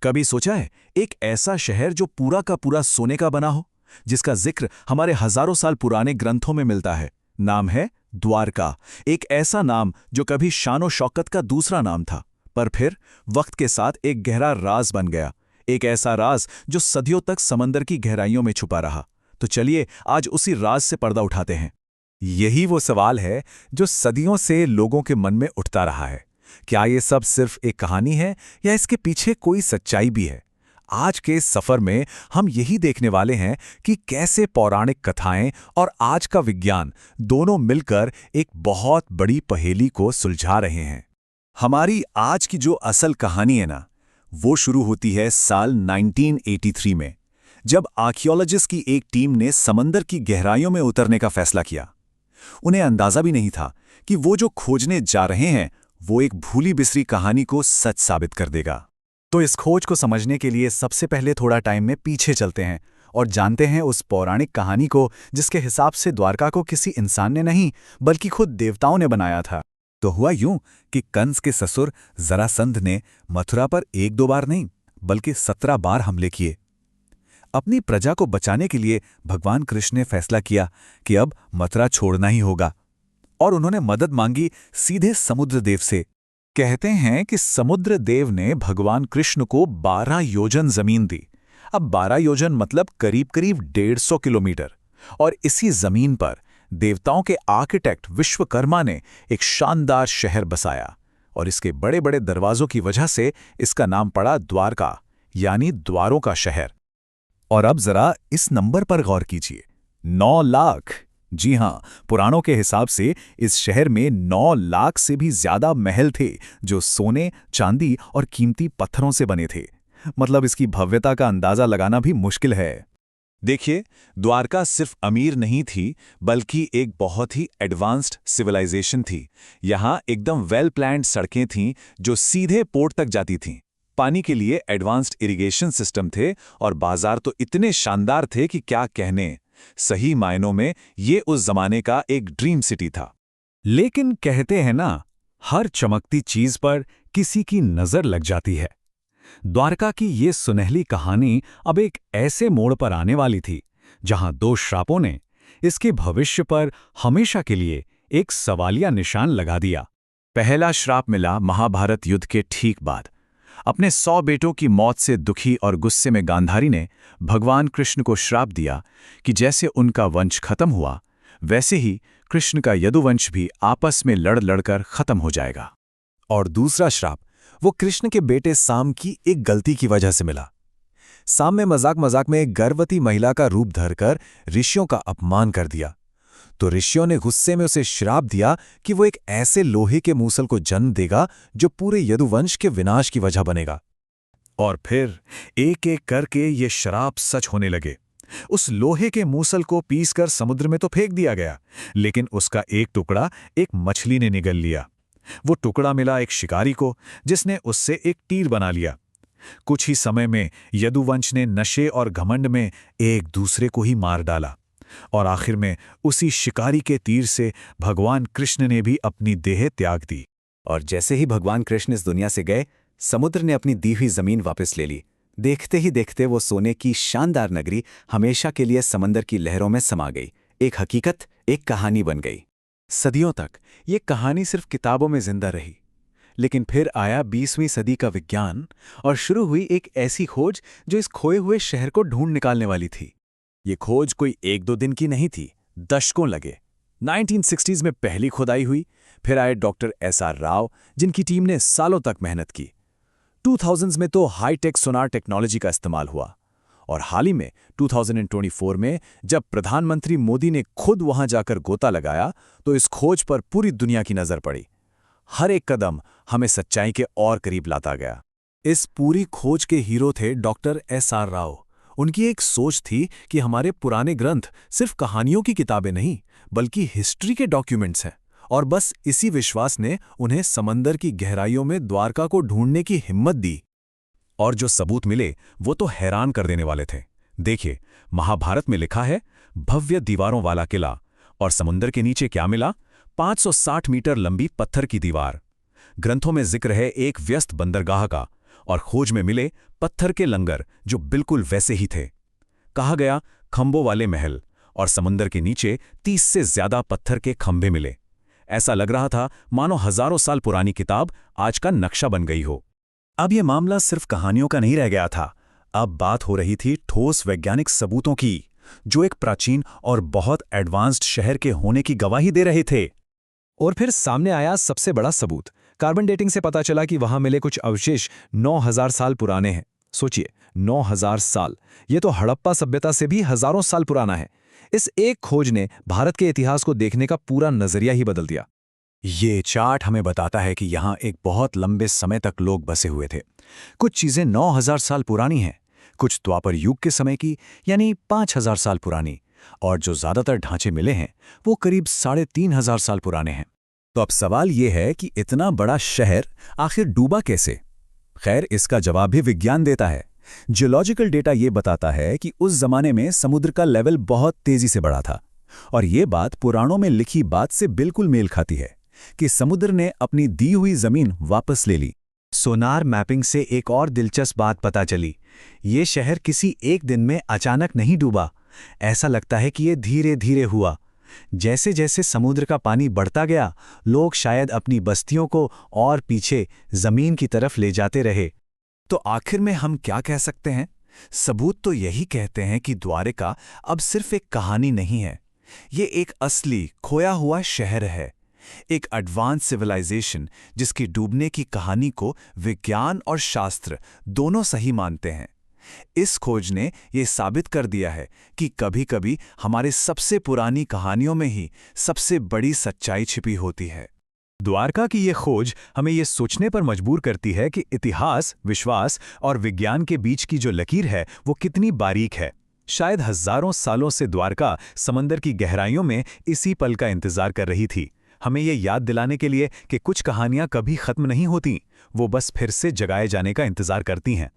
कभी सोचा है एक ऐसा शहर जो पूरा का पूरा सोने का बना हो, जिसका जिक्र हमारे हजारों साल पुराने ग्रंथों में मिलता है? नाम है द्वारका। एक ऐसा नाम जो कभी शानो शौकत का दूसरा नाम था, पर फिर वक्त के साथ एक गहरा राज बन गया। एक ऐसा राज जो सदियों तक समंदर की गहराइयों में छुपा रहा। तो चलिए आज उसी राज से पर्दा उठाते हैं। यही वो सवाल है जो सदियों से लोगों के मन में उठता रहा है। क्या ये सब सिर्फ एक कहानी है या इसके पीछे कोई सच्चाई भी है? आज के इस सफर में हम यही देखने वाले हैं कि कैसे पौराणिक कथाएं और आज का विज्ञान दोनों मिलकर एक बहुत बड़ी पहेली को सुलझा रहे हैं। हमारी आज की जो असल कहानी है ना, वो शुरू होती है साल 1983 में, जब आर्कियोलॉजिस्ट की एक टीम ने समंदर की गहराइयों में उतरने का फैसला किया। उन्हें अंदाजा भी नहीं था कि वो जो खोजने जा रहे हैं वो एक भूली बिसरी कहानी को सच साबित कर देगा। तो इस खोज को समझने के लिए सबसे पहले थोड़ा टाइम में पीछे चलते हैं और जानते हैं उस पौराणिक कहानी को जिसके हिसाब से द्वारका को किसी इंसान ने नहीं बल्कि खुद देवताओं ने बनाया था। तो हुआ यूं कि कंस के ससुर जरासंध ने मथुरा पर एक दो बार नहीं बल्कि 17 बार हमले किए। अपनी प्रजा को बचाने के लिए भगवान कृष्ण ने फैसला किया कि अब मथुरा छोड़ना ही होगा, और उन्होंने मदद मांगी सीधे समुद्र देव से। कहते हैं कि समुद्र देव ने भगवान कृष्ण को 12 योजन जमीन दी। अब 12 योजन मतलब करीब करीब 150 किलोमीटर। और इसी जमीन पर देवताओं के आर्किटेक्ट विश्वकर्मा ने एक शानदार शहर बसाया, और इसके बड़े बड़े दरवाजों की वजह से इसका नाम पड़ा द्वारका, यानी द्वारों का शहर। और अब जरा इस नंबर पर गौर कीजिए, 9 लाख। जी हां, पुराणों के हिसाब से इस शहर में 9 लाख से भी ज्यादा महल थे जो सोने, चांदी और कीमती पत्थरों से बने थे। मतलब इसकी भव्यता का अंदाजा लगाना भी मुश्किल है। देखिए, द्वारका सिर्फ अमीर नहीं थी बल्कि एक बहुत ही एडवांस्ड सिविलाइजेशन थी। यहां एकदम वेल प्लान्ड सड़कें थीं जो सीधे पोर्ट तक जाती थीं। पानी के लिए एडवांस्ड इरिगेशन सिस्टम थे और बाजार तो इतने शानदार थे कि क्या कहने। सही मायनों में ये उस जमाने का एक ड्रीम सिटी था। लेकिन कहते हैं ना, हर चमकती चीज पर किसी की नजर लग जाती है। द्वारका की ये सुनहली कहानी अब एक ऐसे मोड़ पर आने वाली थी जहां 2 श्रापों ने इसके भविष्य पर हमेशा के लिए एक सवालिया निशान लगा दिया। पहला श्राप मिला महाभारत युद्ध के ठीक बाद। अपने 100 बेटों की मौत से दुखी और गुस्से में गांधारी ने भगवान कृष्ण को श्राप दिया कि जैसे उनका वंश खत्म हुआ, वैसे ही कृष्ण का यदुवंश भी आपस में लड़ लड़कर खत्म हो जाएगा। और दूसरा श्राप वो कृष्ण के बेटे साम की एक गलती की वजह से मिला। साम ने मजाक मजाक में एक गर्भवती महिला का रूप धरकर ऋषियों का अपमान कर दिया। तो ऋषियों ने गुस्से में उसे श्राप दिया कि वो एक ऐसे लोहे के मूसल को जन्म देगा जो पूरे यदुवंश के विनाश की वजह बनेगा। और फिर एक एक करके ये श्राप सच होने लगे। उस लोहे के मूसल को पीसकर समुद्र में तो फेंक दिया गया, लेकिन उसका एक टुकड़ा एक मछली ने निगल लिया। वो टुकड़ा मिला एक शिकारी को, जिसने उससे एक तीर बना लिया। कुछ ही समय में यदुवंश ने नशे और घमंड में एक दूसरे को ही मार डाला, और आखिर में उसी शिकारी के तीर से भगवान कृष्ण ने भी अपनी देह त्याग दी। और जैसे ही भगवान कृष्ण इस दुनिया से गए, समुद्र ने अपनी दी हुई जमीन वापस ले ली। देखते ही देखते वो सोने की शानदार नगरी हमेशा के लिए समंदर की लहरों में समा गई। एक हकीकत, एक कहानी बन गई। सदियों तक ये कहानी सिर्फ किताबों में जिंदा रही, लेकिन फिर आया 20वीं सदी का विज्ञान और शुरू हुई एक ऐसी खोज जो इस खोए हुए शहर को ढूंढ निकालने वाली थी। ये खोज कोई 1-2 दिन की नहीं थी, दशकों लगे। 1960s में पहली खुदाई हुई, फिर आए डॉक्टर SR राव जिनकी टीम ने सालों तक मेहनत की। 2000s में तो हाईटेक सोनार टेक्नोलॉजी का इस्तेमाल हुआ, और हाल ही में 2024 में जब प्रधानमंत्री मोदी ने खुद वहां जाकर गोता लगाया तो इस खोज पर पूरी दुनिया की नजर पड़ी। हर एक कदम हमें सच्चाई के और करीब लाता गया। इस पूरी खोज के हीरो थे डॉक्टर SR राव। उनकी एक सोच थी कि हमारे पुराने ग्रंथ सिर्फ कहानियों की किताबें नहीं बल्कि हिस्ट्री के डॉक्यूमेंट्स हैं, और बस इसी विश्वास ने उन्हें समंदर की गहराइयों में द्वारका को ढूंढने की हिम्मत दी। और जो सबूत मिले वो तो हैरान कर देने वाले थे। देखिए, महाभारत में लिखा है भव्य दीवारों वाला किला, और समुद्र के नीचे क्या मिला? 560 मीटर लंबी पत्थर की दीवार। ग्रंथों में जिक्र है एक व्यस्त बंदरगाह का, और खोज में मिले पत्थर के लंगर जो बिल्कुल वैसे ही थे। कहा गया खंभों वाले महल, और समुंदर के नीचे 30 से ज्यादा पत्थर के खंभे मिले। ऐसा लग रहा था मानो हजारों साल पुरानी किताब आज का नक्शा बन गई हो। अब यह मामला सिर्फ कहानियों का नहीं रह गया था। अब बात हो रही थी ठोस वैज्ञानिक सबूतों की, जो एक प्राचीन और बहुत एडवांस्ड शहर के होने की गवाही दे रहे थे। और फिर सामने आया सबसे बड़ा सबूत। कार्बन डेटिंग से पता चला कि वहां मिले कुछ अवशेष 9000 साल पुराने हैं। सोचिए, 9000 साल, ये तो हड़प्पा सभ्यता से भी हजारों साल पुराना है। इस एक खोज ने भारत के इतिहास को देखने का पूरा नजरिया ही बदल दिया। ये चार्ट हमें बताता है कि यहाँ एक बहुत लंबे समय तक लोग बसे हुए थे। कुछ चीजें 9000 साल पुरानी हैं, कुछ द्वापर युग के समय की यानी 5000 साल पुरानी, और जो ज्यादातर ढांचे मिले हैं वो करीब 3500 साल पुराने हैं। तो अब सवाल ये है कि इतना बड़ा शहर आखिर डूबा कैसे? खैर, इसका जवाब भी विज्ञान देता है। जियोलॉजिकल डेटा ये बताता है कि उस जमाने में समुद्र का लेवल बहुत तेजी से बढ़ा था, और ये बात पुराणों में लिखी बात से बिल्कुल मेल खाती है कि समुद्र ने अपनी दी हुई जमीन वापस ले ली। सोनार मैपिंग से एक और दिलचस्प बात पता चली। ये शहर किसी एक दिन में अचानक नहीं डूबा। ऐसा लगता है कि ये धीरे धीरे हुआ। जैसे जैसे समुद्र का पानी बढ़ता गया, लोग शायद अपनी बस्तियों को और पीछे जमीन की तरफ ले जाते रहे। तो आखिर में हम क्या कह सकते हैं? सबूत तो यही कहते हैं कि द्वारिका अब सिर्फ एक कहानी नहीं है, ये एक असली खोया हुआ शहर है, एक एडवांस सिविलाइजेशन जिसकी डूबने की कहानी को विज्ञान और शास्त्र दोनों सही मानते हैं। इस खोज ने यह साबित कर दिया है कि कभी-कभी हमारे सबसे पुरानी कहानियों में ही सबसे बड़ी सच्चाई छिपी होती है। द्वारका की ये खोज हमें ये सोचने पर मजबूर करती है कि इतिहास, विश्वास और विज्ञान के बीच की जो लकीर है वो कितनी बारीक है। शायद हजारों सालों से द्वारका समंदर की गहराइयों में इसी पल का इंतजार कर रही थी, हमें ये याद दिलाने के लिए कि कुछ कहानियां कभी खत्म नहीं होती, वो बस फिर से जगाए जाने का इंतजार करती हैं।